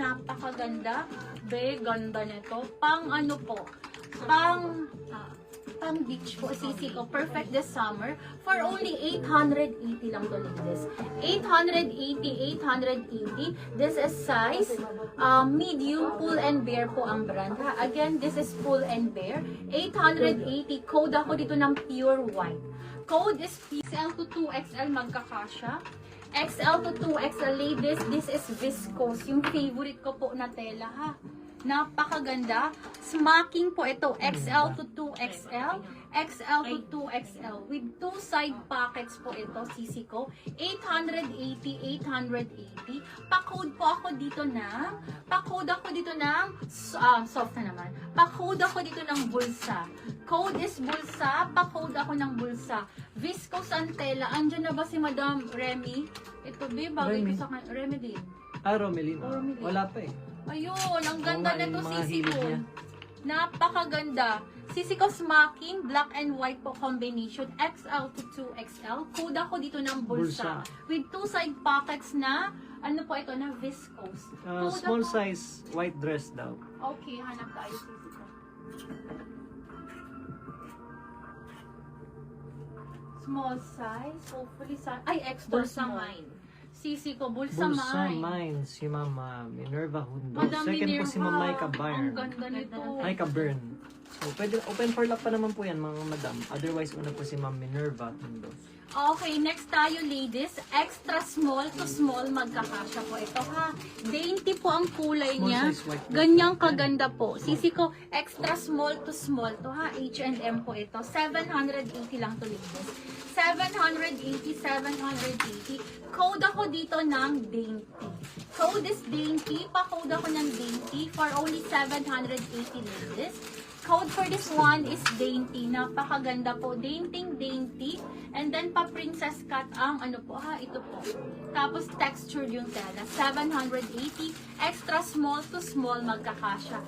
napakaganda. Be, ganda nito. Pang ano po, pang beach po, sisi ko. Perfect this summer. For only 880 lang to, ladies. 880. This is size medium, Pull and Bear po ang brand. Ha? Again, this is Pull and Bear. 880. Code ako dito ng pure white. Code is XL to 2XL magkakasya. XL to 2XL, ladies, this is viscose. Yung favorite ko po na tela, ha. Napakaganda. Smacking po ito. XL to 2XL. XL to 2XL. With 2 side pockets po ito, sisi ko. 880. Pa-code po ako dito ng, soft na naman. Pa-code ako dito ng bulsa. Code is bulsa. Pa-code ako ng bulsa. Viscose ang tela. Andiyan na ba si Madam Remy? Ito, be, bagay ko sa Remy din. Romelin. Wala pa eh. Ayun, ang ganda na to, mga sisi hilig ko. niya. Napakaganda. Sisi ko smacking, black and white po combination, XL to 2XL. Code ako dito ng bulsa. With 2 side pockets na, ano po ito, na viscose. Code Small ako- size white dress daw. Okay, hanap tayo, sisi ko. Small size, hopefully ay, extra Bulsa small. mine. Sisi ko, bulsa Bulsa mine. mine, si Mama Minerva Hundo. Madam Second po si Ma'am Minerva, Maika ang Byrne. ganda nito. Maika Byrne. So, pwede, open for lock pa naman po yan, mga madam. Otherwise, una po si Ma'am Minerva Hundo. Okay, next tayo, ladies. Extra small to small magkakasya po ito, ha. Dainty po ang kulay Small niya. size white. Ganyang kaganda po. Sisi ko, extra small to small to, ha. H&M po ito. 780 lang to, ladies. 780. Code ako dito ng dainty. Code is dainty. Pa-code ako ng dainty for only 780, ladies. Code for this one is dainty. Napakaganda po. Dainty. And then pa-princess cut ang ano po, ha, ito po. Tapos textured yung tela. 780. Extra small to small magkakasya.